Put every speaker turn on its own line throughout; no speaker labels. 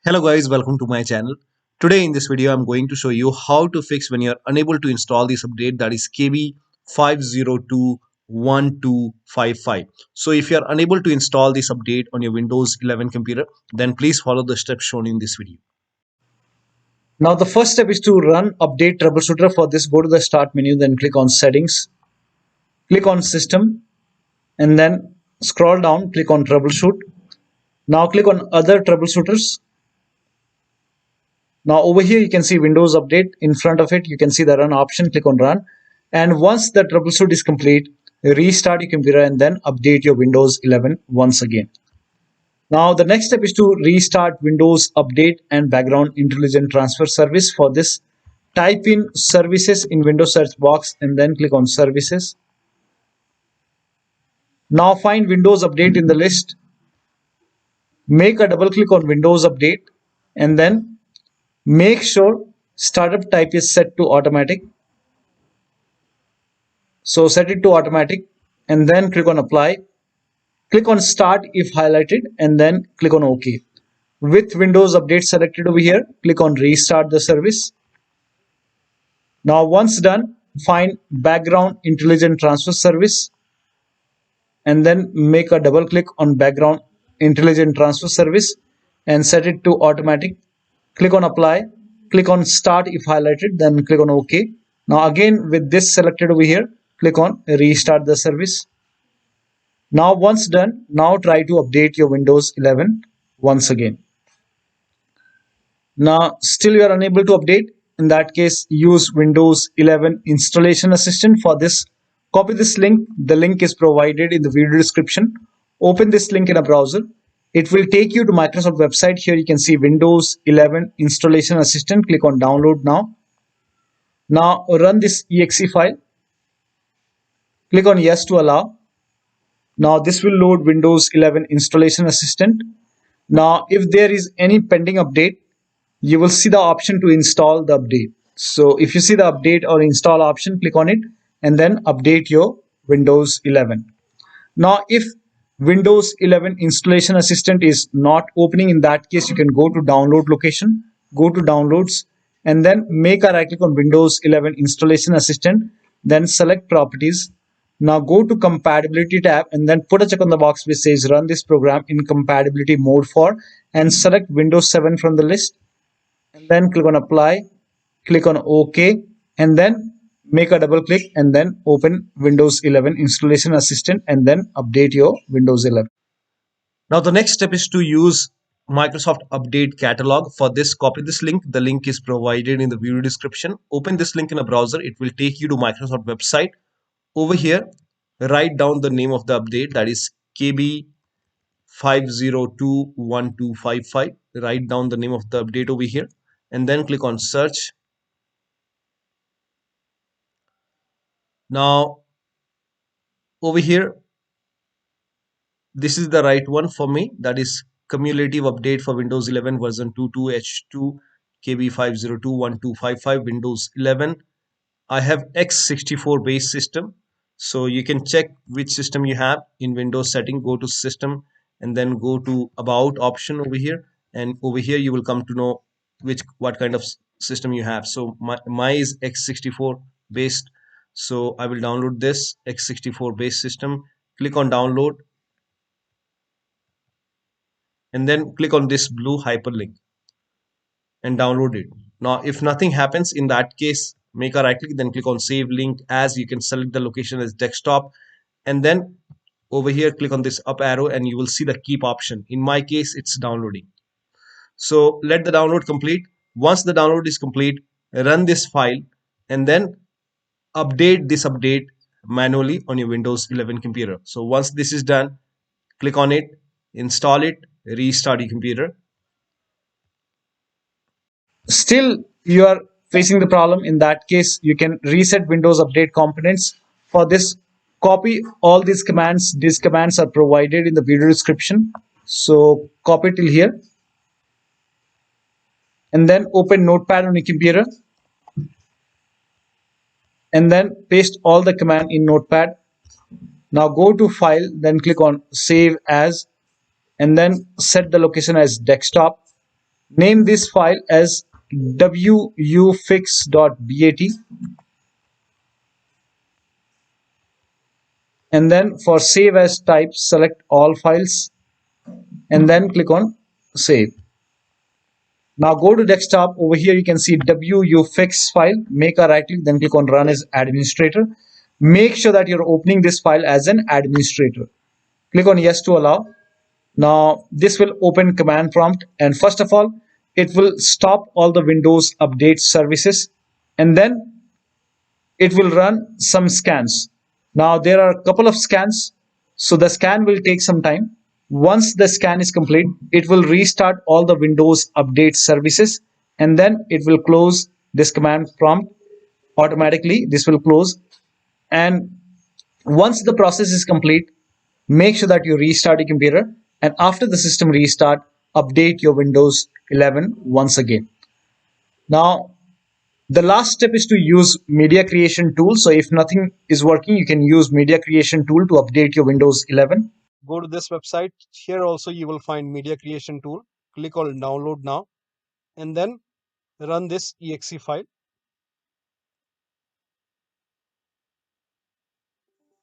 Hello guys, welcome to my channel. Today in this video I'm going to show you how to fix when you're unable to install this update, that is KB5021255. So if you're unable to install this update on your Windows 11 computer, then please follow the steps shown in this video.
Now the first step is to run update troubleshooter. For this, go to the start menu, then click on settings, click on system, and then scroll down, click on troubleshoot. Now click on other troubleshooters. Now over here you can see Windows update. In front of it you can see the run option. Click on run, and once the troubleshoot is complete, restart your computer and then update your Windows 11 once again. Now the next step is to restart Windows Update and Background Intelligent Transfer Service. For this, type in services in Windows search box and then click on services. Now find Windows Update in the list. Make a double click on Windows Update and then make sure startup type is set to automatic. So set it to automatic and then click on apply. Click on start if highlighted and then click on OK. With Windows Update selected over here, click on restart the service. Now once done, find Background Intelligent Transfer Service and then make a double click on Background Intelligent Transfer Service and set it to automatic. Click on apply. Click on start if highlighted, then click on OK. Now again with this selected over here, click on restart the service. Now once done, now try to update your Windows 11 once again. Now still you are unable to update. In that case, use Windows 11 Installation Assistant. For this, copy this link. The link is provided in the video description. Open this link in a browser. It will take you to Microsoft website. Here you can see Windows 11 Installation Assistant. Click on download now. Now run this exe file. Click on yes to allow. Now this will load Windows 11 Installation Assistant. Now if there is any pending update, you will see the option to install the update. So if you see the update or install option, click on it and then update your Windows 11. Now if Windows 11 Installation Assistant is not opening, in that case you can go to download location, go to downloads and then make a right click on Windows 11 Installation Assistant, then select properties. Now go to compatibility tab and then put a check on the box which says run this program in compatibility mode for, and select Windows 7 from the list and then click on apply, click on OK and then make a double click and then open Windows 11 Installation Assistant and then update your Windows 11.
Now the next step is to use Microsoft Update Catalog. For this, copy this link. The link is provided in the video description. Open this link in a browser. It will take you to Microsoft website. Over here, write down the name of the update, that is KB5021255. Write down the name of the update over here and then click on search. Now over here, this is the right one for me, that is cumulative update for Windows 11 version 22H2 KB5021255 Windows 11. I have x64 base system, so you can check which system you have. In Windows setting, go to system and then go to about option over here, and over here you will come to know what kind of system you have. So my is x64 based, so I will download this x64 base system. Click on download and then click on this blue hyperlink and download it. Now if nothing happens, in that case make a right click, then click on save link as. You can select the location as desktop and then over here click on this up arrow and you will see the keep option. In my case it's downloading, so let the download complete. Once the download is complete, run this file and then update this update manually on your Windows 11 computer. So once this is done, click on it, install it, restart your computer.
Still you are facing the problem. In that case, you can reset Windows Update components. For this, copy all these commands. These commands are provided in the video description, so copy till here and then open Notepad on your computer and then paste all the command in Notepad. Now go to file, then click on save as and then set the location as desktop. Name this file as wuufix.bat, and then for save as type, select all files and then click on save. Now go to desktop. Over here you can see wuufix file. Make a right click, then click on run as administrator. Make sure that you're opening this file as an administrator. Click on yes to allow. Now this will open command prompt, and first of all it will stop all the Windows update services, and then it will run some scans. Now there are a couple of scans, so the scan will take some time. Once the scan is complete, it will restart all the Windows update services, and then it will close this command prompt automatically. This will close, and once the process is complete, make sure that you restart your computer, and after the system restart, update your Windows 11 once again. Now the last step is to use media creation tool. So if nothing is working, you can use media creation tool to update your Windows 11.
Go to this website. Here also you will find media creation tool. Click on download now and then run this exe file.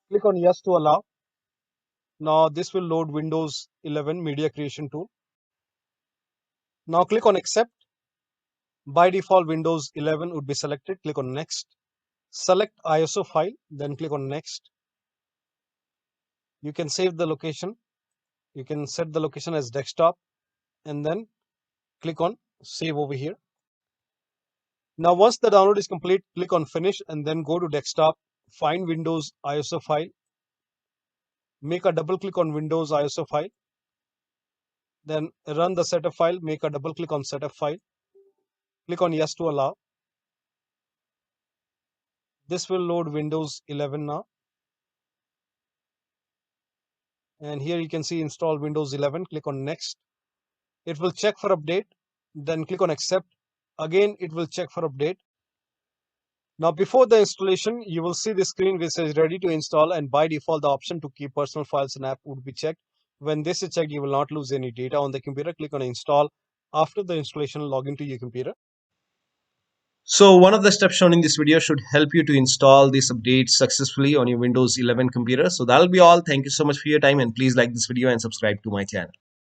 Click on yes to allow. Now this will load Windows 11 media creation tool. Now click on accept. By default Windows 11 would be selected. Click on next. Select ISO file, then click on next. You can save the location. You can set the location as desktop and then click on save over here. Now once the download is complete, click on finish and then go to desktop, find Windows ISO file, make a double click on Windows ISO file, then run the setup file, make a double click on setup file, click on yes to allow. This will load Windows 11 now. And here you can see install Windows 11, click on next. It will check for update, then click on accept. Again, it will check for update. Now before the installation, you will see the screen which says ready to install, and by default the option to keep personal files and app would be checked. When this is checked, you will not lose any data on the computer. Click on install. After the installation, log into your computer. So one of the steps shown in this video should help you to install these updates successfully on your Windows 11 computer. So that'll be all. Thank you so much for your time, and please like this video and subscribe to my channel.